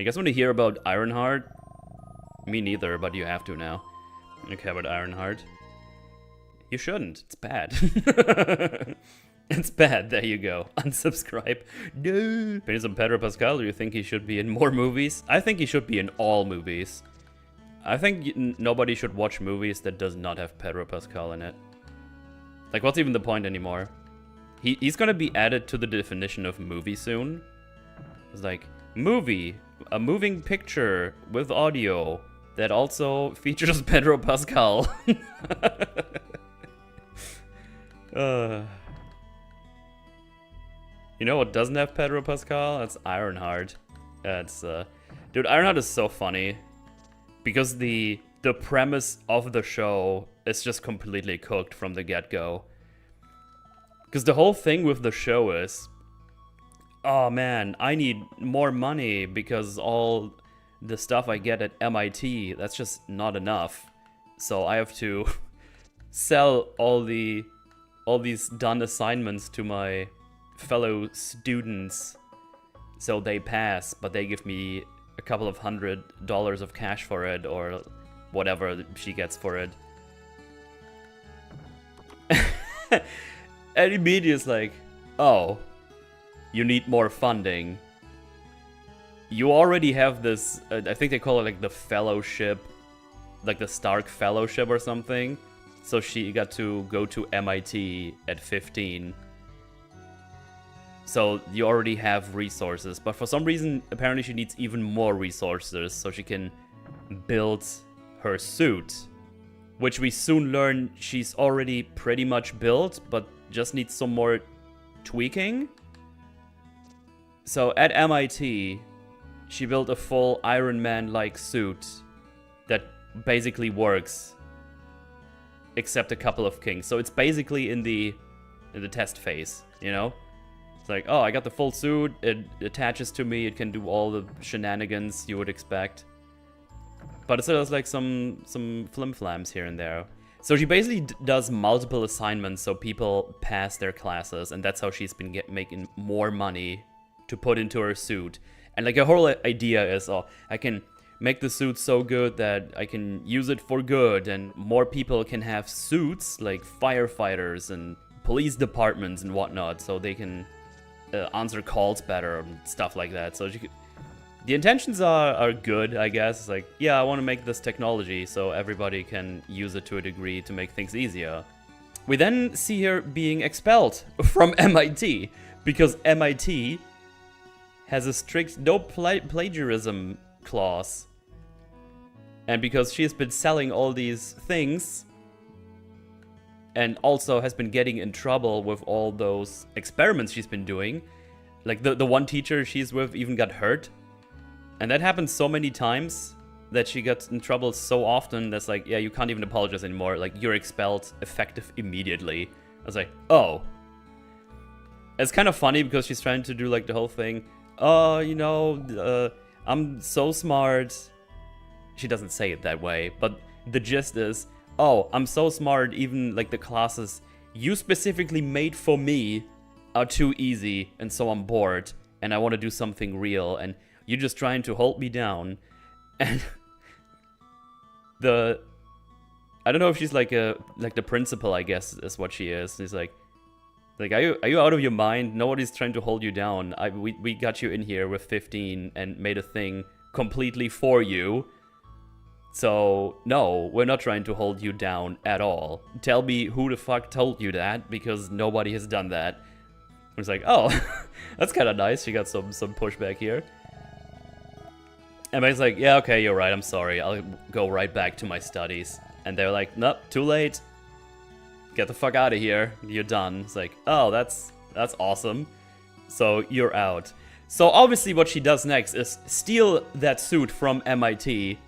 I guess when you hear about Ironheart, me neither, but you have to now. Okay, about Ironheart. You shouldn't. It's bad. It's bad. There you go. Unsubscribe. No. Opinions on Pedro Pascal. Do you think he should be in more movies? I think he should be in all movies. I think nobody should watch movies that does not have Pedro Pascal in it. Like, what's even the point anymore? He's gonna be added to the definition of movie soon. It's like, movie. A moving picture with audio that also features Pedro Pascal. You know what doesn't have Pedro Pascal? That's Ironheart. That's dude, Ironheart is so funny because the premise of the show is just completely cooked from the get-go. Because the whole thing with the show is, oh man, I need more money because all the stuff I get at MIT, that's just not enough. So I have to sell all these done assignments to my fellow students so they pass, but they give me a couple of $100 of cash for it or whatever she gets for it. And immediately it's like, oh, you need more funding. You already have this, I think they call it like the fellowship, like the Stark Fellowship or something. So she got to go to MIT at 15. So you already have resources, but for some reason, apparently she needs even more resources so she can build her suit. Which we soon learn she's already pretty much built, but just needs some more tweaking. So at MIT, she built a full Iron Man-like suit that basically works, except a couple of kinks. So it's basically in the test phase, you know? It's like, oh, I got the full suit, it attaches to me, it can do all the shenanigans you would expect. But it still has like some flim-flams here and there. So she basically does multiple assignments so people pass their classes, and that's how she's been making more money to put into her suit. And like her whole idea is, oh, I can make the suit so good that I can use it for good, and more people can have suits, like firefighters and police departments and whatnot, so they can answer calls better and stuff like that. So the intentions are good, I guess. It's like, yeah, I want to make this technology so everybody can use it to a degree to make things easier. We then see her being expelled from MIT because MIT has a strict no plagiarism clause. And because she has been selling all these things and also has been getting in trouble with all those experiments she's been doing, like the one teacher she's with even got hurt. And that happens so many times that she gets in trouble so often that's like, yeah, you can't even apologize anymore. Like, you're expelled, effective immediately. I was like, oh. It's kind of funny because she's trying to do like the whole thing. Oh, you know, I'm so smart. She doesn't say it that way, but the gist is, oh, I'm so smart, even like the classes you specifically made for me are too easy, and so I'm bored, and I want to do something real, and you're just trying to hold me down. And I don't know if she's like the principal, I guess is what she is. She's like, are you out of your mind? Nobody's trying to hold you down. We got you in here with 15 and made a thing completely for you. So, no, we're not trying to hold you down at all. Tell me who the fuck told you that, because nobody has done that. I was like, oh, that's kind of nice. She got some pushback here. And Meg's like, yeah, okay, you're right, I'm sorry. I'll go right back to my studies. And they're like, nope, too late. Get the fuck out of here. You're done. It's like, oh, that's awesome. So, you're out. So, obviously what she does next is steal that suit from MIT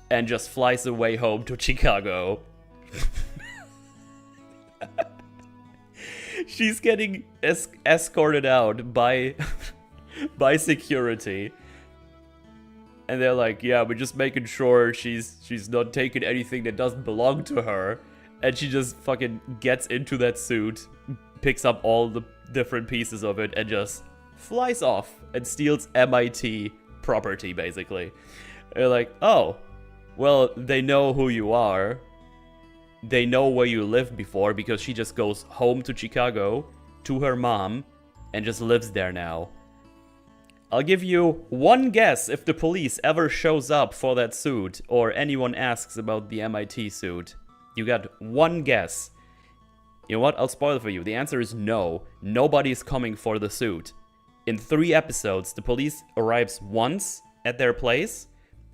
and just flies away home to Chicago. She's getting escorted out by security. And they're like, yeah, we're just making sure she's not taking anything that doesn't belong to her. And she just fucking gets into that suit, picks up all the different pieces of it, and just flies off and steals MIT property, basically. They're like, oh, well, they know who you are. They know where you lived before because she just goes home to Chicago to her mom and just lives there now. I'll give you one guess if the police ever shows up for that suit or anyone asks about the MIT suit. You got one guess. You know what? I'll spoil it for you. The answer is no. Nobody's coming for the suit. In 3 episodes, the police arrives once at their place,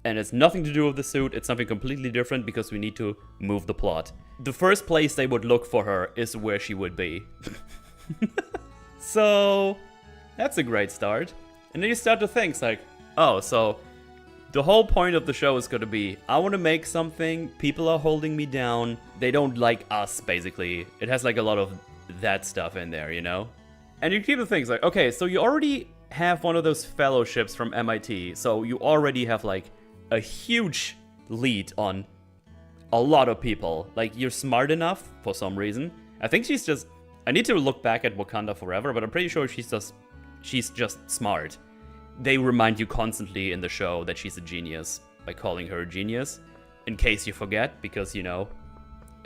and it's nothing to do with the suit. It's something completely different because we need to move the plot. The first place they would look for her is where she would be. So, that's a great start. And then you start to think, it's like, oh, so the whole point of the show is going to be, I want to make something, people are holding me down, they don't like us, basically. It has like a lot of that stuff in there, you know? And you keep the things like, okay, so you already have one of those fellowships from MIT, so you already have like a huge lead on a lot of people. Like, you're smart enough for some reason. I think she's just, I need to look back at Wakanda Forever, but I'm pretty sure she's just smart. They remind you constantly in the show that she's a genius by calling her a genius, in case you forget, because, you know,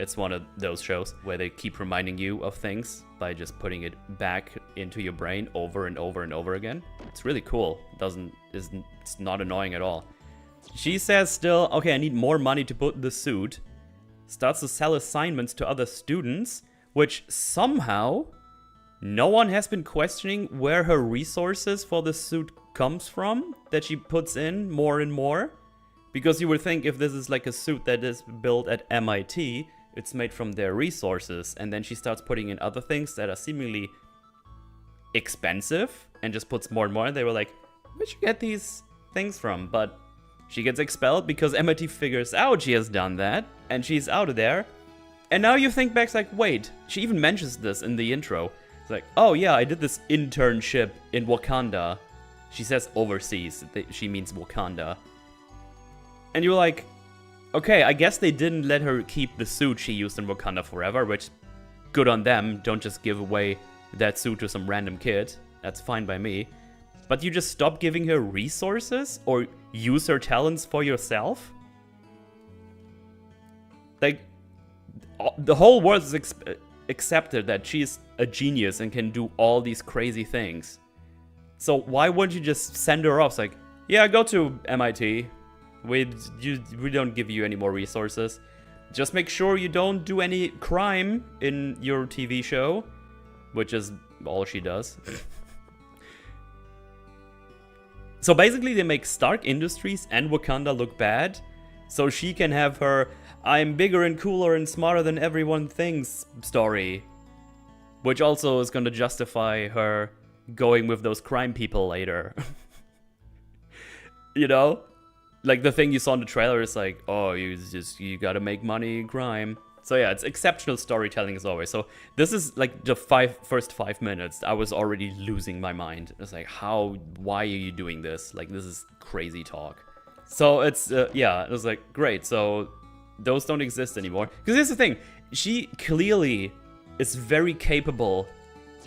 it's one of those shows where they keep reminding you of things by just putting it back into your brain over and over and over again. It's really cool. It's not annoying at all. She says still, okay, I need more money to put in the suit. Starts to sell assignments to other students, which somehow no one has been questioning where her resources for the suit comes from, that she puts in more and more. Because you would think if this is like a suit that is built at MIT, it's made from their resources, and then she starts putting in other things that are seemingly expensive and just puts more and more. And they were like, where'd you get these things from? But she gets expelled because MIT figures out she has done that, and she's out of there. And now you think back, it's like, wait, she even mentions this in the intro. It's like, oh yeah, I did this internship in Wakanda. She says overseas, she means Wakanda. And you're like, okay, I guess they didn't let her keep the suit she used in Wakanda Forever, which, good on them, don't just give away that suit to some random kid. That's fine by me. But you just stop giving her resources or use her talents for yourself? Like, the whole world is accepted that she's a genius and can do all these crazy things. So why wouldn't you just send her off? It's like, yeah, go to MIT. We don't give you any more resources. Just make sure you don't do any crime in your TV show, which is all she does. So basically they make Stark Industries and Wakanda look bad, so she can have her I'm bigger and cooler and smarter than everyone thinks story. Which also is gonna justify her going with those crime people later. You know? Like the thing you saw in the trailer is like, oh, you gotta make money in crime. So yeah, it's exceptional storytelling as always. So this is like the first 5 minutes, I was already losing my mind. It's like, why are you doing this? Like, this is crazy talk. So it's, yeah, it was like, great, so those don't exist anymore. Because here's the thing, she clearly is very capable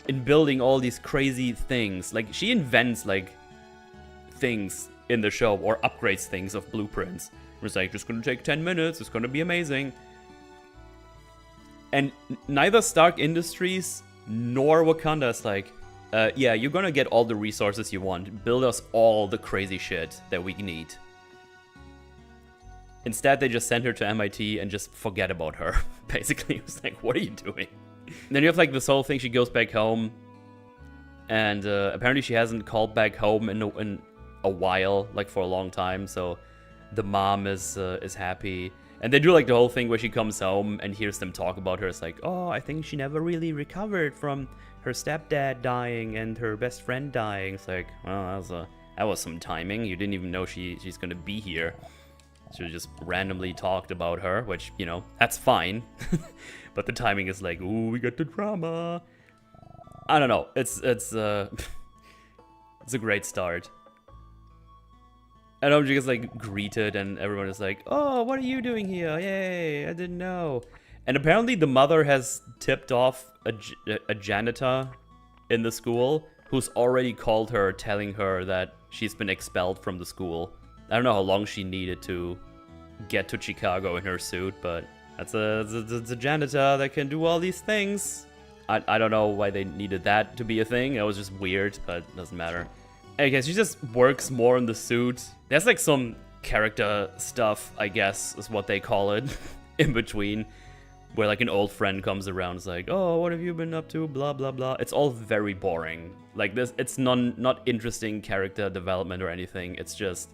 in building all these crazy things. Like, she invents, like, things in the show or upgrades things of blueprints. It's like, just gonna take 10 minutes, it's gonna be amazing. And neither Stark Industries nor Wakanda is like, yeah, you're gonna get all the resources you want. Build us all the crazy shit that we need. Instead, they just send her to MIT and just forget about her. Basically, it was like, what are you doing? And then you have like this whole thing, she goes back home. And apparently she hasn't called back home in a while, like for a long time. So the mom is happy. And they do like the whole thing where she comes home and hears them talk about her. It's like, oh, I think she never really recovered from her stepdad dying and her best friend dying. It's like, well, that was some timing. You didn't even know she's gonna be here. She just randomly talked about her, which, you know, that's fine. But the timing is like, ooh, we got the drama. I don't know. It's a great start. And she gets like greeted and everyone is like, oh, what are you doing here? Yay, I didn't know. And apparently the mother has tipped off a janitor in the school who's already called her, telling her that she's been expelled from the school. I don't know how long she needed to get to Chicago in her suit, but that's a janitor that can do all these things. I don't know why they needed that to be a thing. It was just weird, but it doesn't matter. I guess she just works more in the suit. There's like some character stuff, I guess, is what they call it, in between, where like an old friend comes around, it's like, oh, what have you been up to, blah, blah, blah. It's all very boring. Like this, it's not interesting character development or anything. It's just,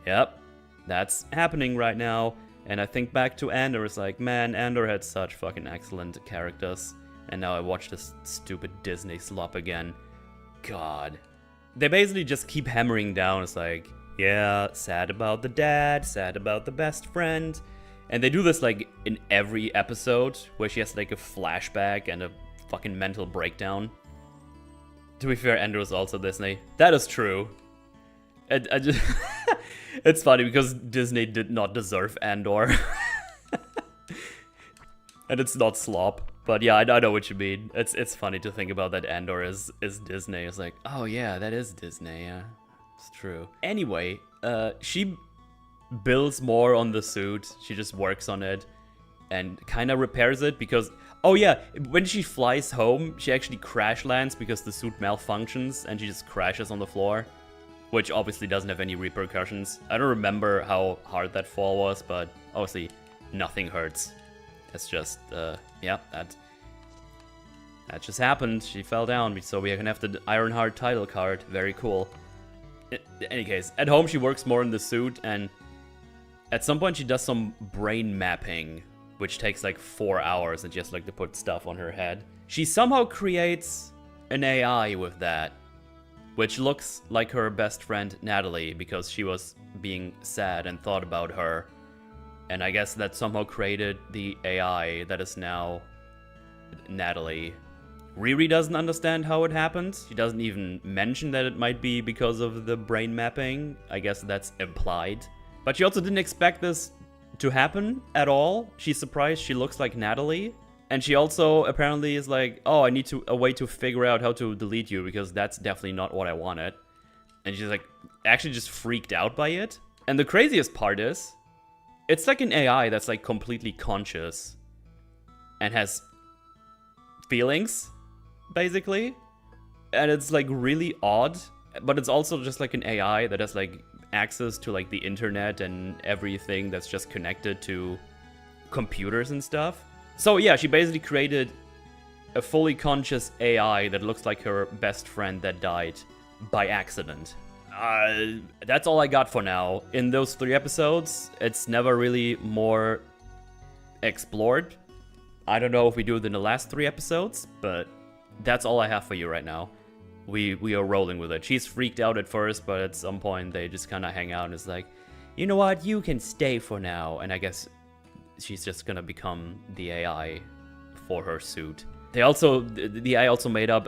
yep, that's happening right now. And I think back to Andor, it's like, man, Andor had such fucking excellent characters. And now I watch this stupid Disney slop again. God. They basically just keep hammering down. It's like, yeah, sad about the dad, sad about the best friend. And they do this like in every episode where she has like a flashback and a fucking mental breakdown. To be fair, Andor is also Disney. That is true. I just it's funny because Disney did not deserve Andor. And it's not slop. But yeah, I know what you mean. It's funny to think about that Andor is Disney. It's like, oh yeah, that is Disney, yeah. It's true. Anyway, she builds more on the suit. She just works on it and kind of repairs it because, oh yeah, when she flies home, she actually crash lands because the suit malfunctions and she just crashes on the floor, which obviously doesn't have any repercussions. I don't remember how hard that fall was, but obviously nothing hurts. It's just, yeah, that just happened. She fell down, so we can have the Ironheart title card. Very cool. In any case, at home she works more in the suit, and at some point she does some brain mapping, which takes like 4 hours and just like to put stuff on her head. She somehow creates an AI with that, which looks like her best friend Natalie, because she was being sad and thought about her. And I guess that somehow created the AI that is now Natalie. Riri doesn't understand how it happened. She doesn't even mention that it might be because of the brain mapping. I guess that's implied. But she also didn't expect this to happen at all. She's surprised she looks like Natalie. And she also apparently is like, oh, I need a way to figure out how to delete you because that's definitely not what I wanted. And she's like, actually just freaked out by it. And the craziest part is, it's like an AI that's like completely conscious and has feelings, basically. And it's like really odd, but it's also just like an AI that has like access to like the internet and everything that's just connected to computers and stuff. So yeah, she basically created a fully conscious AI that looks like her best friend that died by accident. That's all I got for now. In those 3 episodes, it's never really more explored. I don't know if we do it in the last 3 episodes, but that's all I have for you right now. We are rolling with it. She's freaked out at first, but at some point they just kind of hang out and it's like, you know what, you can stay for now. And I guess she's just gonna become the AI for her suit. The AI also made up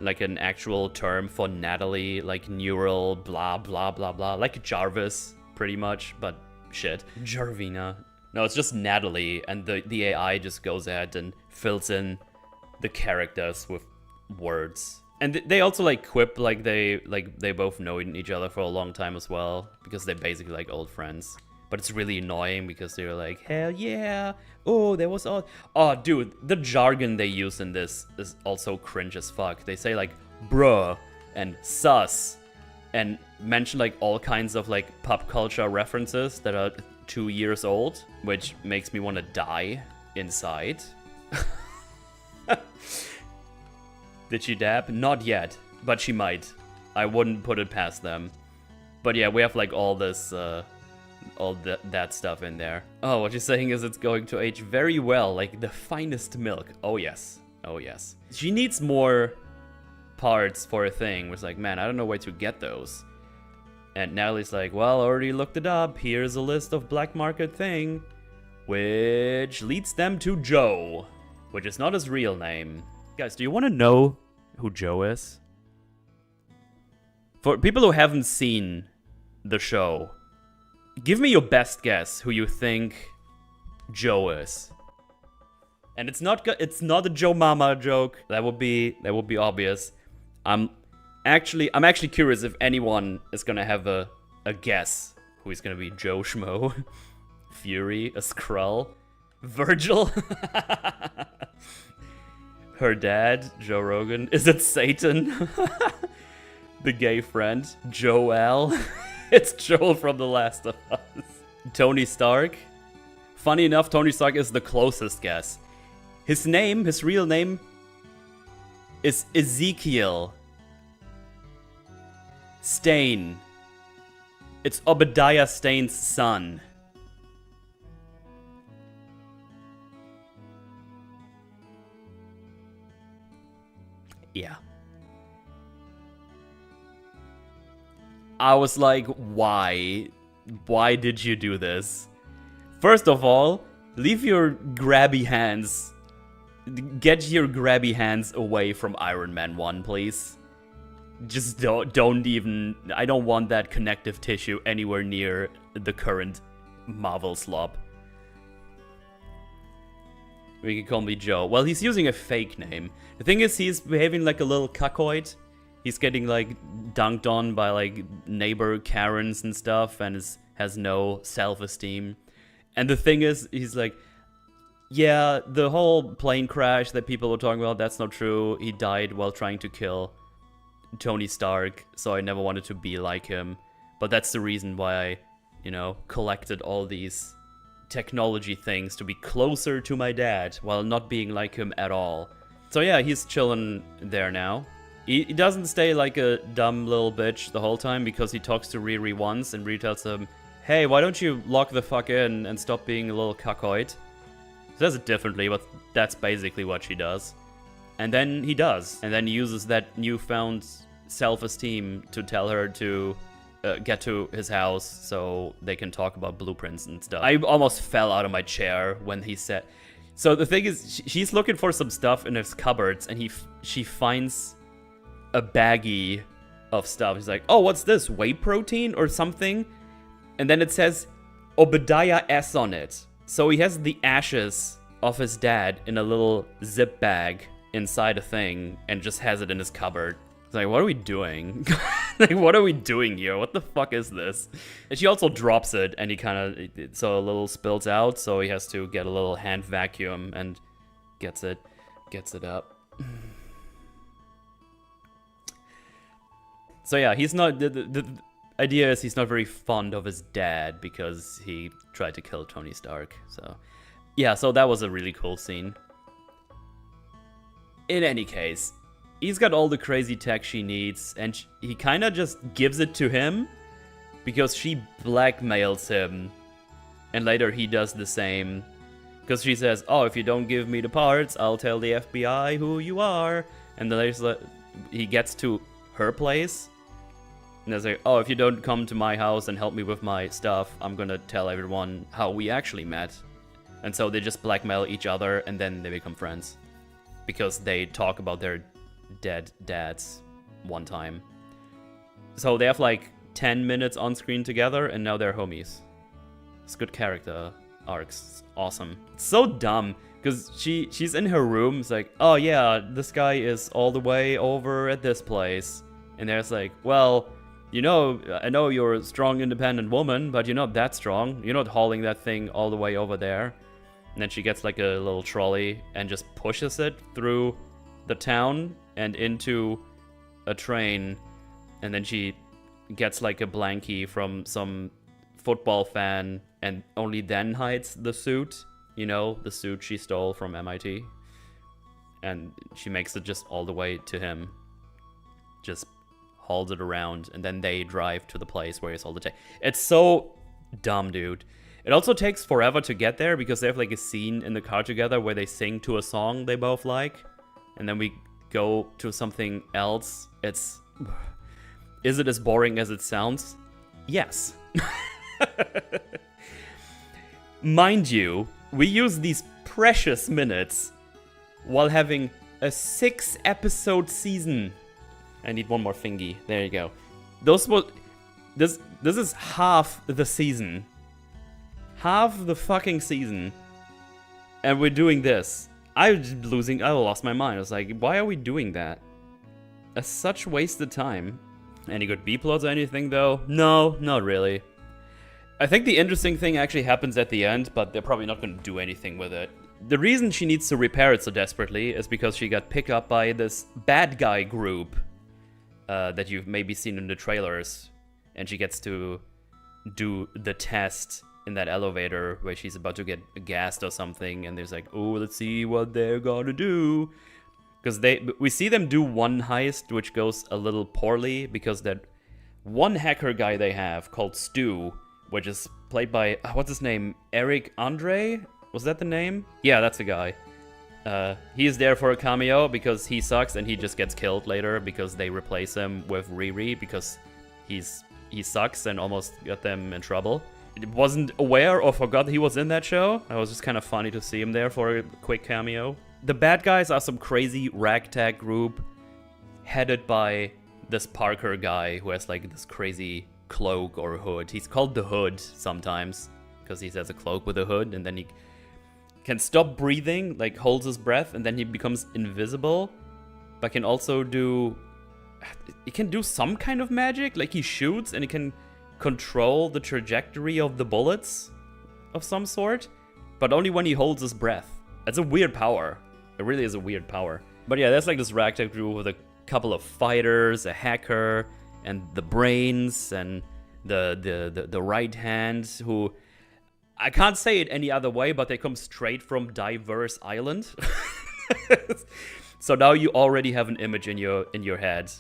like an actual term for Natalie, like neural blah blah blah blah, like Jarvis pretty much, but shit. Jarvina. No, it's just Natalie, and the AI just goes ahead and fills in the characters with words. And they also like quip like they both know each other for a long time as well, because they're basically like old friends. But it's really annoying because they're like, hell yeah, oh, there was all... Oh, dude, the jargon they use in this is also cringe as fuck. They say like, bruh, and sus, and mention like all kinds of like pop culture references that are 2 years old, which makes me want to die inside. Did she dab? Not yet, but she might. I wouldn't put it past them. But yeah, we have like all this... all that stuff in there. Oh, what you're saying is it's going to age very well, like the finest milk. Oh yes, oh yes. She needs more parts for a thing. It's like, man, I don't know where to get those. And Natalie's like, well, I already looked it up. Here's a list of black market thing, which leads them to Joe, which is not his real name. Guys, do you want to know who Joe is? For people who haven't seen the show, give me your best guess who you think Joe is. And it's not a Joe Mama joke. That would be obvious. I'm I'm actually curious if anyone is gonna have a guess who is gonna be Joe Schmo, Fury, a Skrull, Virgil, her dad, Joe Rogan. Is it Satan? The gay friend, Joel. It's Joel from The Last of Us. Tony Stark. Funny enough, Tony Stark is the closest guess. His real name, is Ezekiel Stane. It's Obadiah Stane's son. Yeah. I was like, why? Why did you do this? First of all, leave your grabby hands. Get your grabby hands away from Iron Man 1, please. Just don't even... I don't want that connective tissue anywhere near the current Marvel slop. We can call me Joe. Well, he's using a fake name. The thing is, he's behaving like a little cuckoid. He's getting, like, dunked on by, like, neighbor Karens and stuff, and has no self-esteem. And the thing is, he's like, yeah, the whole plane crash that people were talking about, that's not true. He died while trying to kill Tony Stark, so I never wanted to be like him. But that's the reason why I, you know, collected all these technology things to be closer to my dad while not being like him at all. So yeah, he's chilling there now. He doesn't stay like a dumb little bitch the whole time, because he talks to Riri once and Riri tells him, hey, why don't you lock the fuck in and stop being a little cuckoid? He says it differently, but that's basically what she does. And then he does. And then he uses that newfound self-esteem to tell her to get to his house so they can talk about blueprints and stuff. I almost fell out of my chair when he said... So the thing is, she's looking for some stuff in his cupboards, and she finds a baggie of stuff. He's like, oh, what's this? Whey protein or something? And then it says Obadiah S on it. So he has the ashes of his dad in a little zip bag inside a thing and just has it in his cupboard. It's like, what are we doing? Like, what are we doing here? What the fuck is this? And she also drops it, and he kind of, so a little spills out, so he has to get a little hand vacuum and gets it up. So yeah, he's not, the idea is he's not very fond of his dad because he tried to kill Tony Stark. So yeah, so that was a really cool scene. In any case, he's got all the crazy tech she needs, and he kind of just gives it to him because she blackmails him, and later he does the same because she says, oh, if you don't give me the parts, I'll tell the FBI who you are. And then he gets to her place, and they're like, oh, if you don't come to my house and help me with my stuff, I'm gonna tell everyone how we actually met. And so they just blackmail each other, and then they become friends because they talk about their dead dads one time. So they have like 10 minutes on screen together, and now they're homies. It's good character arcs. It's awesome. It's so dumb because she's in her room. It's like, oh yeah, this guy is all the way over at this place, and there's like, well, you know, I know you're a strong, independent woman, but you're not that strong. You're not hauling that thing all the way over there. And then she gets like a little trolley and just pushes it through the town and into a train, and then she gets like a blankie from some football fan and only then hides the suit, you know, the suit she stole from MIT, and she makes it just all the way to him, just hauls it around, and then they drive to the place where he's all the time. It's so dumb, dude. It also takes forever to get there because they have like a scene in the car together where they sing to a song they both like, and then we go to something else. Is it as boring as it sounds? Yes. Mind you, we use these precious minutes while having a 6-episode season. I need one more thingy. There you go. This is half the season. Half the fucking season. And we're doing this. I lost my mind. I was like, why are we doing that? such wasted time. Any good B-plots or anything, though? No, not really. I think the interesting thing actually happens at the end, but they're probably not going to do anything with it. The reason she needs to repair it so desperately is because she got picked up by this bad guy group that you've maybe seen in the trailers. And she gets to do the test in that elevator where she's about to get gassed or something. And there's like, oh, let's see what they're gonna do. Because we see them do one heist, which goes a little poorly, because that one hacker guy they have called Stu, which is played by, what's his name? Eric Andre? Was that the name? Yeah, that's the guy. He is there for a cameo because he sucks and he just gets killed later because they replace him with Riri because he sucks and almost got them in trouble. Wasn't aware or forgot he was in that show. It was just kind of funny to see him there for a quick cameo. The bad guys are some crazy ragtag group headed by this Parker guy who has like this crazy cloak or hood. He's called the Hood sometimes because he has a cloak with a hood, and then he can stop breathing, like holds his breath, and then he becomes invisible, but can also do... He can do some kind of magic, like he shoots and he can control the trajectory of the bullets of some sort, but only when he holds his breath. It's a weird power. It really is a weird power. But yeah, there's like this ragtag group with a couple of fighters, a hacker, and the brains, and the right hand, who... I can't say it any other way, but they come straight from Diverse Island. So now you already have an image in your head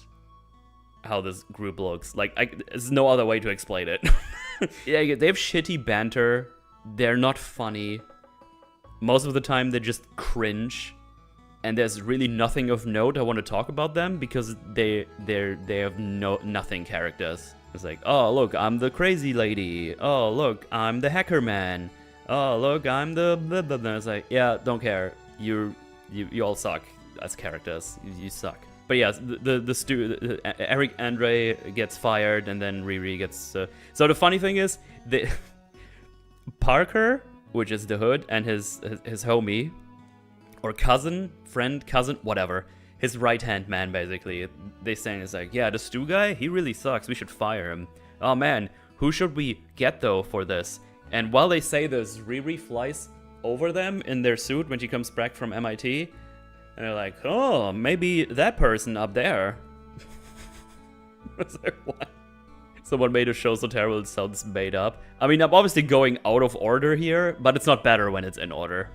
how this group looks. Like, there's no other way to explain it. Yeah, they have shitty banter. They're not funny. Most of the time, they just cringe. And there's really nothing of note I want to talk about them because they have nothing characters. It's like, oh, look, I'm the crazy lady. Oh, look, I'm the hacker man. Oh, look, I'm the blah, blah, blah. It's like, yeah, don't care. You all suck as characters. You suck. But yeah, Eric Andre gets fired, and then Riri gets... So the funny thing is, Parker, which is the Hood, and his homie, or cousin, friend, cousin, whatever, his right-hand man, basically. They saying it's like, yeah, the Stu guy, he really sucks. We should fire him. Oh, man, who should we get, though, for this? And while they say this, Riri flies over them in their suit when she comes back from MIT. And they're like, oh, maybe that person up there. I was like, what? Someone made a show so terrible it sounds made up. I mean, I'm obviously going out of order here, but it's not better when it's in order.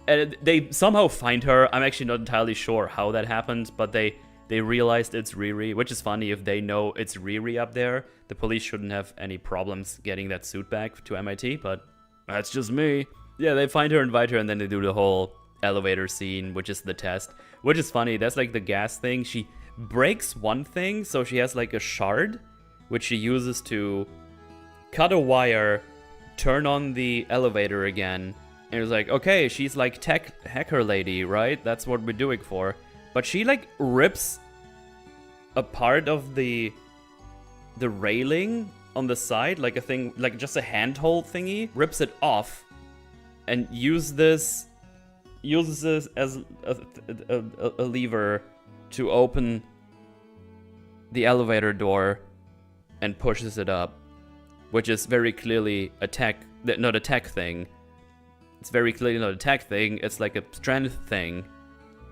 And they somehow find her. I'm actually not entirely sure how that happened, but they realized it's Riri, which is funny. If they know it's Riri up there, the police shouldn't have any problems getting that suit back to MIT, but that's just me. Yeah, they find her, invite her, and then they do the whole elevator scene, which is the test, which is funny. That's like the gas thing. She breaks one thing, so she has like a shard, which she uses to cut a wire, turn on the elevator again. And it was like, okay, she's like tech hacker lady, right? That's what we're doing for. But she like rips a part of the railing on the side, like a thing, like just a handhold thingy, rips it off, and uses this as a lever to open the elevator door and pushes it up, which is very clearly not a tech thing. It's very clearly not a tech thing, it's like a strength thing.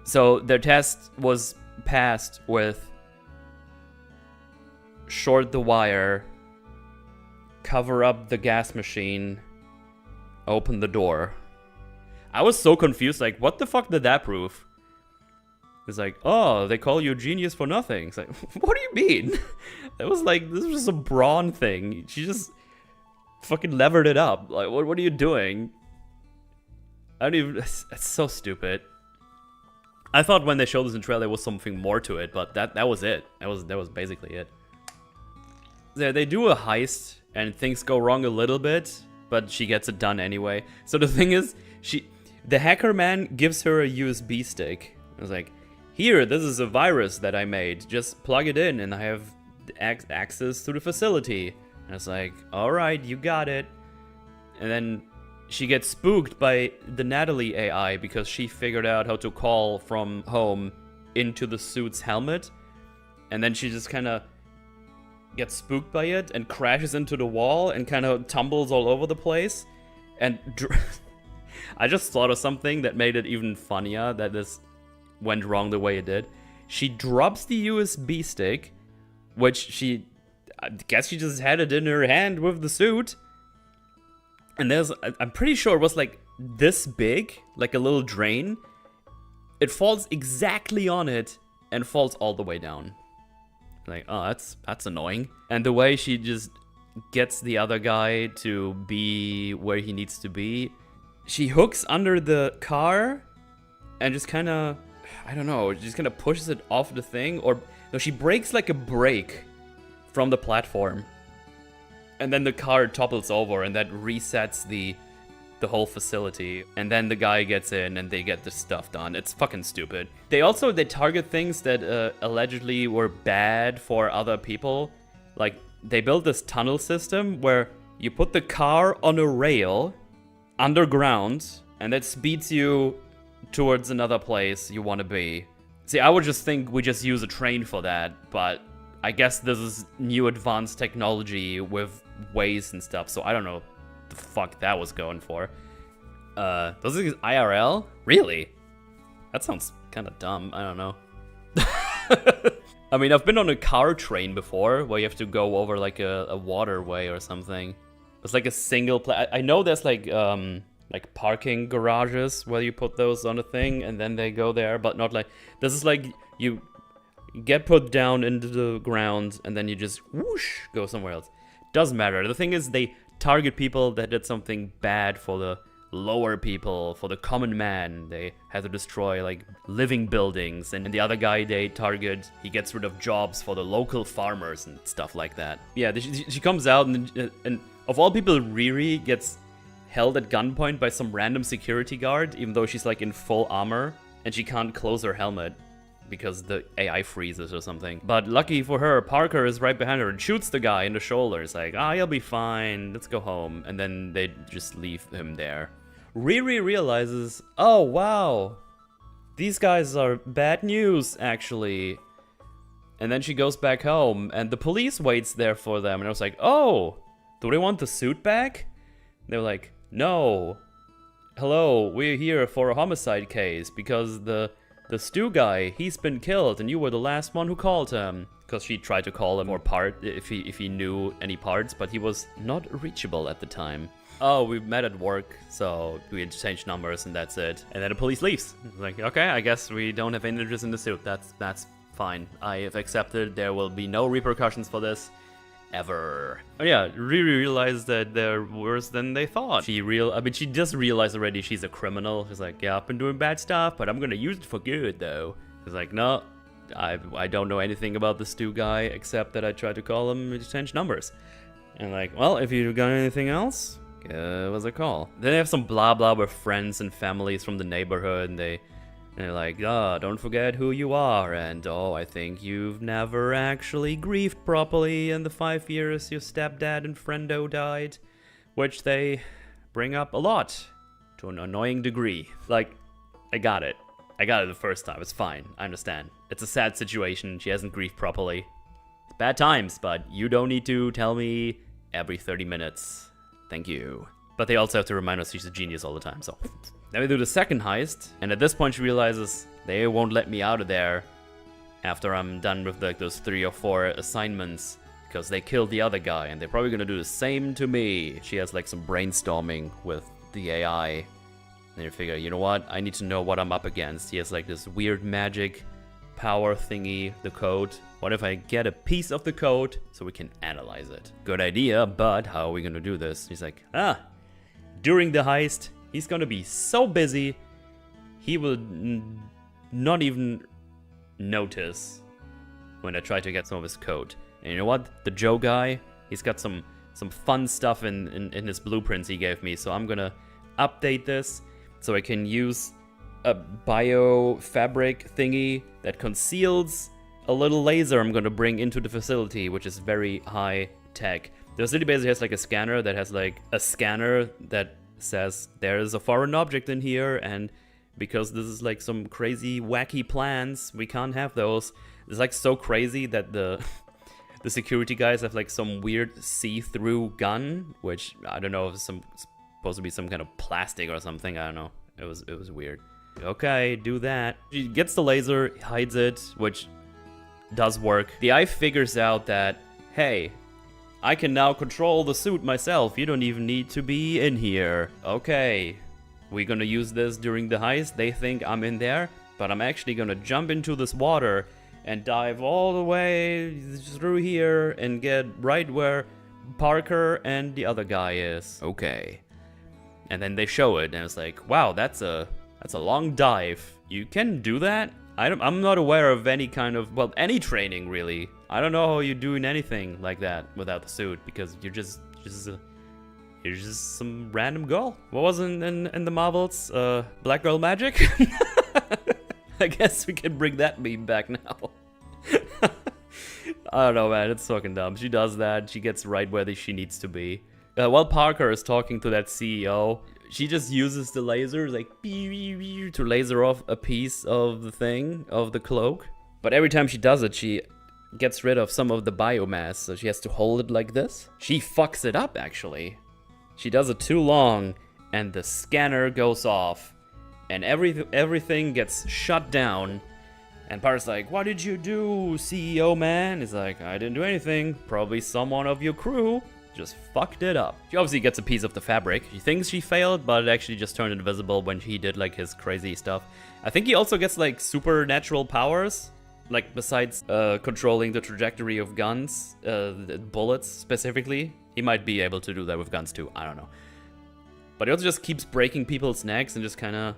So their test was passed with short the wire, cover up the gas machine, open the door. I was so confused, like, what the fuck did that prove? It's like, oh, they call you a genius for nothing. It's like, what do you mean? That was like, this was just a brawn thing. She just fucking levered it up. Like, what are you doing? I don't even... It's so stupid. I thought when they showed this in trailer there was something more to it, but that was it. That was basically it. They do a heist, and things go wrong a little bit, but she gets it done anyway. So the thing is, the hacker man gives her a USB stick. I was like, here, this is a virus that I made. Just plug it in, and I have access to the facility. And it's like, all right, you got it. And then she gets spooked by the Natalie AI because she figured out how to call from home into the suit's helmet. And then she just kind of gets spooked by it and crashes into the wall and kind of tumbles all over the place. And I just thought of something that made it even funnier that this went wrong the way it did. She drops the USB stick, which I guess she just had it in her hand with the suit. And I'm pretty sure it was like this big, like a little drain. It falls exactly on it and falls all the way down. Like, oh, that's annoying. And the way she just gets the other guy to be where he needs to be, she hooks under the car and just kind of, I don't know, just kind of pushes it off the thing. Or no, she breaks like a brake from the platform. And then the car topples over and that resets the whole facility. And then the guy gets in and they get the stuff done. It's fucking stupid. They target things that allegedly were bad for other people. Like, they built this tunnel system where you put the car on a rail underground and that speeds you towards another place you want to be. See, I would just think we just use a train for that, but I guess this is new advanced technology with ways and stuff, so I don't know the fuck that was going for. Those are IRL? Really? That sounds kind of dumb. I don't know. I mean, I've been on a car train before where you have to go over like a waterway or something. It's like a single I know there's like parking garages where you put those on a thing and then they go there, but not like this is like you get put down into the ground and then you just whoosh go somewhere else. Doesn't matter. The thing is, they target people that did something bad for the lower people, for the common man. They have to destroy like living buildings, and the other guy they target, he gets rid of jobs for the local farmers and stuff like that. Yeah, she comes out and of all people, Riri gets held at gunpoint by some random security guard, even though she's like in full armor and she can't close her helmet because the AI freezes or something. But lucky for her, Parker is right behind her and shoots the guy in the shoulder. It's like, ah, you'll be fine, let's go home. And then they just leave him there. Riri realizes, oh wow, these guys are bad news actually. And then she goes back home and the police waits there for them. And I was like, oh, do they want the suit back? They were like, no. Hello, we're here for a homicide case because the stew guy, he's been killed and you were the last one who called him. Because she tried to call him or if he knew any parts, but he was not reachable at the time. Oh, we met at work, so we exchanged numbers and that's it. And then the police leaves. Like, okay, I guess we don't have any interest in the suit. That's fine. I have accepted. There will be no repercussions for this. Ever. Oh yeah, Riri realized that they're worse than they thought. She just realized already she's a criminal. She's like, yeah, I've been doing bad stuff, but I'm gonna use it for good though. She's like, no, I don't know anything about the stew guy except that I tried to call him and change numbers. And like, well, if you've got anything else, give us a call. Then they have some blah blah with friends and families from the neighborhood, and they're like, don't forget who you are, and oh, I think you've never actually grieved properly in the 5 years your stepdad and friendo died, which they bring up a lot, to an annoying degree. Like, I got it the first time, it's fine, I understand. It's a sad situation, she hasn't grieved properly. It's bad times, but you don't need to tell me every 30 minutes. Thank you. But they also have to remind us she's a genius all the time, so... Then we do the second heist, and at this point she realizes they won't let me out of there after I'm done with like those 3 or 4 assignments, because they killed the other guy, and they're probably gonna do the same to me. She has like some brainstorming with the AI, and you figure, you know what, I need to know what I'm up against. He has like this weird magic power thingy, the code. What if I get a piece of the code so we can analyze it? Good idea, but how are we gonna do this? He's like, during the heist, he's gonna be so busy, he will not even notice when I try to get some of his code. And you know what? The Joe guy, he's got some fun stuff in his blueprints he gave me, so I'm gonna update this so I can use a biofabric thingy that conceals a little laser I'm gonna bring into the facility, which is very high tech. The facility basically has like a scanner that has like a scanner that says there's a foreign object in here, and because this is like some crazy wacky plans. We can't have those. It's like so crazy that the the security guys have like some weird see-through gun, which I don't know if it's supposed to be some kind of plastic or something. I don't know. It was weird. Okay, do that. She gets the laser, hides it, which does work. The eye figures out that, hey, I can now control the suit myself. You don't even need to be in here. Okay, we're gonna use this during the heist. They think I'm in there, but I'm actually gonna jump into this water and dive all the way through here and get right where Parker and the other guy is. Okay. And then they show it, and it's like, wow, that's a long dive. You can do that? I'm not aware of any kind of, well, any training really. I don't know how you're doing anything like that without the suit, because you're just some random girl. What was in the Marvels? Black girl magic? I guess we can bring that meme back now. I don't know, man. It's fucking dumb. She does that. She gets right where she needs to be. While Parker is talking to that CEO, she just uses the laser, like, to laser off a piece of the thing, of the cloak. But every time she does it, she gets rid of some of the biomass, so she has to hold it like this. She fucks it up, actually. She does it too long, and the scanner goes off, and everything gets shut down. And Parker's like, what did you do, CEO man? He's like, I didn't do anything. Probably someone of your crew just fucked it up. She obviously gets a piece of the fabric. She thinks she failed, but it actually just turned invisible when he did like his crazy stuff. I think he also gets like supernatural powers, like besides controlling the trajectory of guns, bullets specifically. He might be able to do that with guns too, I don't know. But he also just keeps breaking people's necks and just kind of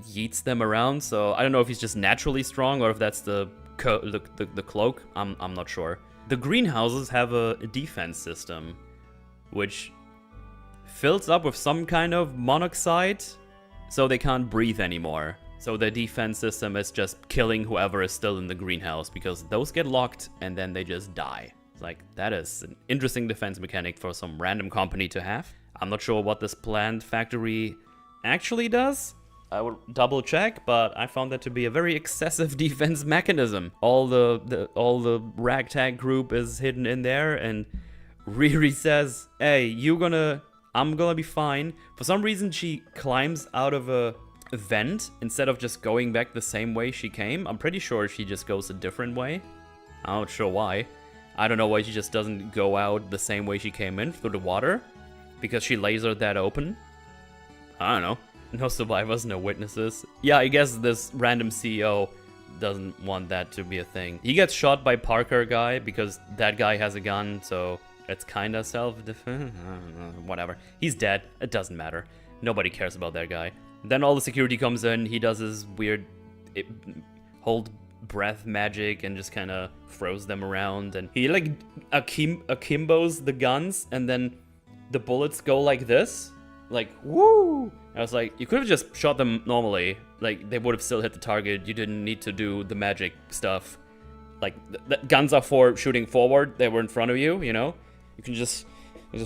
yeets them around. So I don't know if he's just naturally strong or if that's the cloak. I'm not sure. The greenhouses have a defense system, which fills up with some kind of monoxide, so they can't breathe anymore. So the defense system is just killing whoever is still in the greenhouse, because those get locked and then they just die. It's like, that is an interesting defense mechanic for some random company to have. I'm not sure what this plant factory actually does. I will double check, but I found that to be a very excessive defense mechanism. All the ragtag group is hidden in there, and Riri says, hey, I'm gonna be fine. For some reason, she climbs out of a vent instead of just going back the same way she came. I'm pretty sure she just goes a different way. I'm not sure why. I don't know why she just doesn't go out the same way she came in, through the water. Because she lasered that open. I don't know. No survivors, no witnesses. Yeah, I guess this random CEO doesn't want that to be a thing. He gets shot by Parker guy because that guy has a gun, so it's kind of self-defense. Whatever. He's dead. It doesn't matter. Nobody cares about that guy. Then all the security comes in. He does his weird hold breath magic and just kind of throws them around. And he like akimbos the guns, and then the bullets go like this. Like, woo! I was like, you could have just shot them normally. Like, they would have still hit the target. You didn't need to do the magic stuff. Like, the guns are for shooting forward. They were in front of you, you know? You can just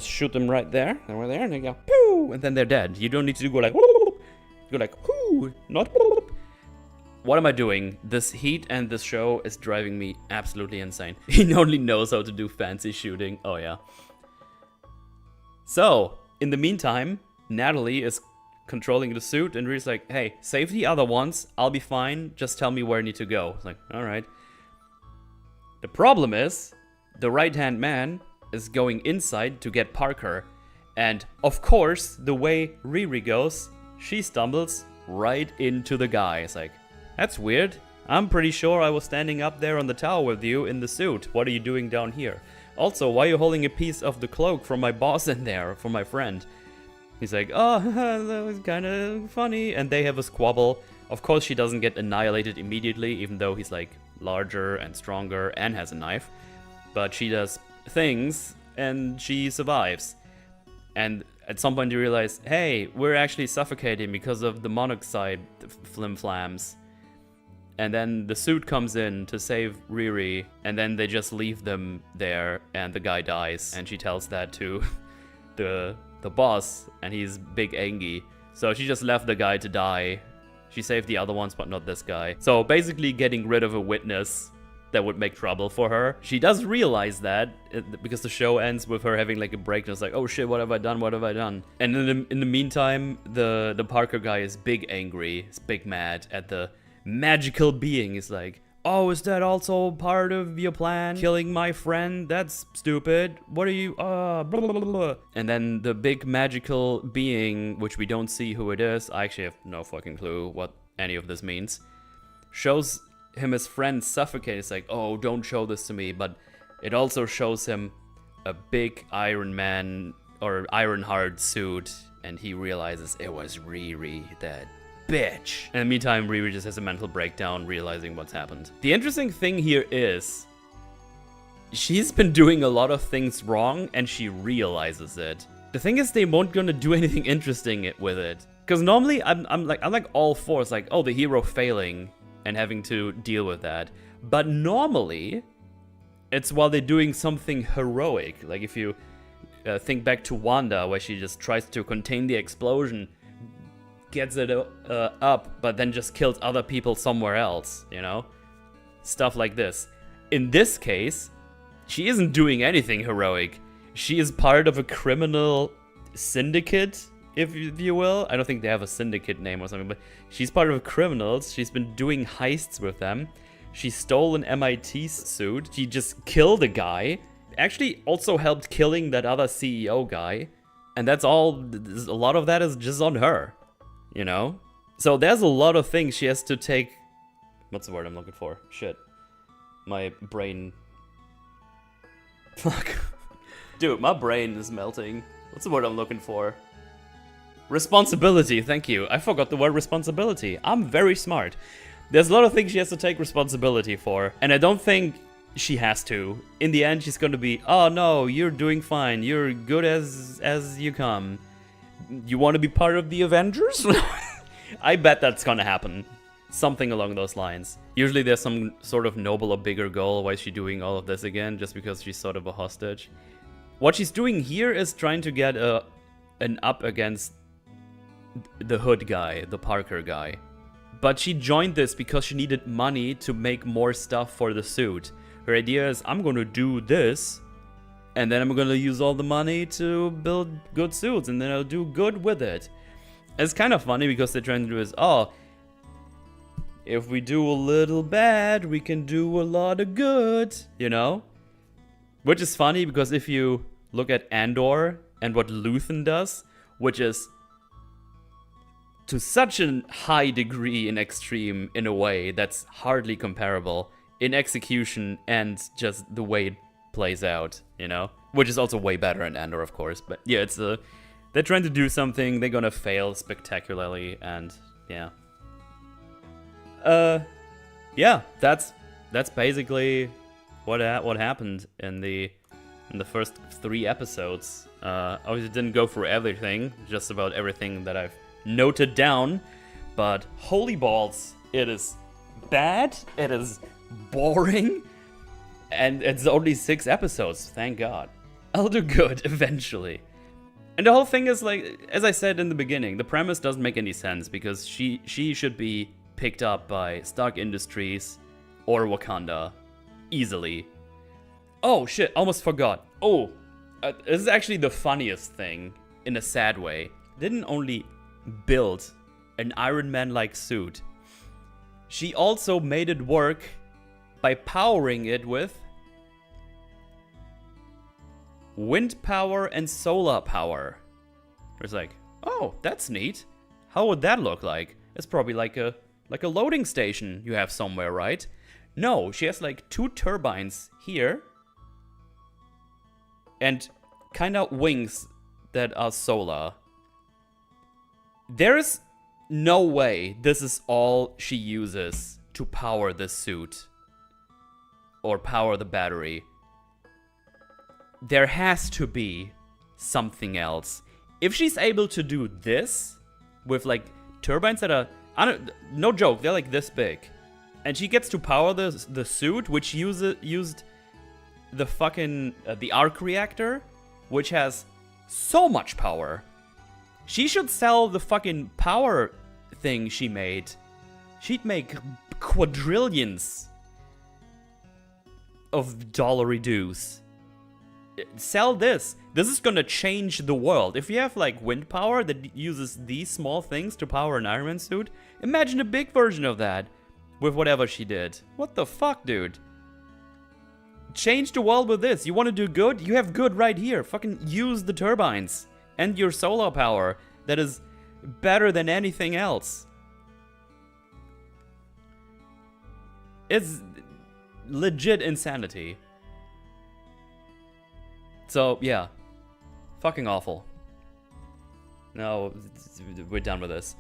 shoot them right there. They were there, and they go, pew! And then they're dead. You don't need to go like, you go like, whoo! Not, what am I doing? This heat and this show is driving me absolutely insane. He only knows how to do fancy shooting. Oh, yeah. So, in the meantime, Natalie is controlling the suit, and Riri's like, hey, save the other ones, I'll be fine, just tell me where I need to go. It's like, alright. The problem is, the right-hand man is going inside to get Parker, and of course, the way Riri goes, she stumbles right into the guy. It's like, that's weird. I'm pretty sure I was standing up there on the tower with you in the suit. What are you doing down here? Also, why are you holding a piece of the cloak from my boss in there, from my friend? He's like, oh, that was kind of funny. And they have a squabble. Of course, she doesn't get annihilated immediately, even though he's like larger and stronger and has a knife. But she does things, and she survives. And at some point you realize, hey, we're actually suffocating because of the monoxide flim-flams. And then the suit comes in to save Riri, and then they just leave them there, and the guy dies. And she tells that to the boss, and he's big angry. So she just left the guy to die. She saved the other ones, but not this guy. So basically getting rid of a witness that would make trouble for her. She does realize that, because the show ends with her having like a breakdown. It's like, oh shit, what have I done? What have I done? And in the meantime, the Parker guy is big angry, is big mad at the magical being. He's like, oh, is that also part of your plan? Killing my friend? That's stupid. What are you, blah, blah, blah, blah. And then the big magical being, which we don't see who it is, I actually have no fucking clue what any of this means, shows him his friend suffocate. It's like, oh, don't show this to me. But it also shows him a big Iron Man or Ironheart suit, and he realizes it was Riri, that bitch. And in the meantime, Riri just has a mental breakdown, realizing what's happened. The interesting thing here is she's been doing a lot of things wrong, and she realizes it. The thing is, they won't gonna do anything interesting with it, because normally I'm like all for it's like, oh, the hero failing and having to deal with that. But normally, it's while they're doing something heroic. Like if you think back to Wanda, where she just tries to contain the explosion, gets it up, but then just kills other people somewhere else, you know? Stuff like this. In this case, she isn't doing anything heroic. She is part of a criminal syndicate, if you will. I don't think they have a syndicate name or something, but she's part of criminals. She's been doing heists with them. She stole an MIT suit. She just killed a guy. Actually also helped killing that other CEO guy. And that's all, a lot of that is just on her, you know? So there's a lot of things she has to take. What's the word I'm looking for? Shit. My brain. Fuck. Dude, my brain is melting. What's the word I'm looking for? Responsibility, thank you. I forgot the word responsibility. I'm very smart. There's a lot of things she has to take responsibility for, and I don't think she has to. In the end, she's going to be, oh no, you're doing fine. You're good as you come. You want to be part of the Avengers? I bet that's going to happen. Something along those lines. Usually there's some sort of noble or bigger goal. Why is she doing all of this again? Just because she's sort of a hostage. What she's doing here is trying to get an up against the Hood guy, the Parker guy. But she joined this because she needed money to make more stuff for the suit. Her idea is, I'm gonna do this, and then I'm gonna use all the money to build good suits, and then I'll do good with it. It's kind of funny because they're trying to do is, oh, if we do a little bad, we can do a lot of good, you know? Which is funny because if you look at Andor and what Luthen does, which is to such a high degree in extreme in a way that's hardly comparable in execution and just the way it plays out, you know? Which is also way better in Andor, of course. But yeah, it's they're trying to do something, they're gonna fail spectacularly, and yeah. Yeah, that's basically what happened in the first 3 episodes. Obviously didn't go through everything, just about everything that I've noted down, but holy balls, it is bad, it is boring, and it's only 6 episodes, thank God. I'll do good eventually. And the whole thing is like, as I said in the beginning, the premise doesn't make any sense because she should be picked up by Stark Industries or Wakanda easily. Oh shit, almost forgot. Oh, this is actually the funniest thing in a sad way. Didn't only build an Iron Man-like suit, she also made it work by powering it with wind power and solar power. It's like, oh, that's neat. How would that look like? It's probably like a loading station you have somewhere, right? No, she has like 2 turbines here and kind of wings that are solar. There is no way this is all she uses to power this suit or power the battery. There has to be something else. If she's able to do this with like turbines that are, no joke, they're like this big, and she gets to power the suit, which used the fucking the arc reactor, which has so much power. She should sell the fucking power thing she made. She'd make quadrillions of dollary dues. Sell this. This is gonna change the world. If you have like wind power that uses these small things to power an Iron Man suit, imagine a big version of that with whatever she did. What the fuck, dude? Change the world with this. You want to do good? You have good right here. Fucking use the turbines and your solar power that is better than anything else. It's legit insanity. So, yeah. Fucking awful. No, we're done with this.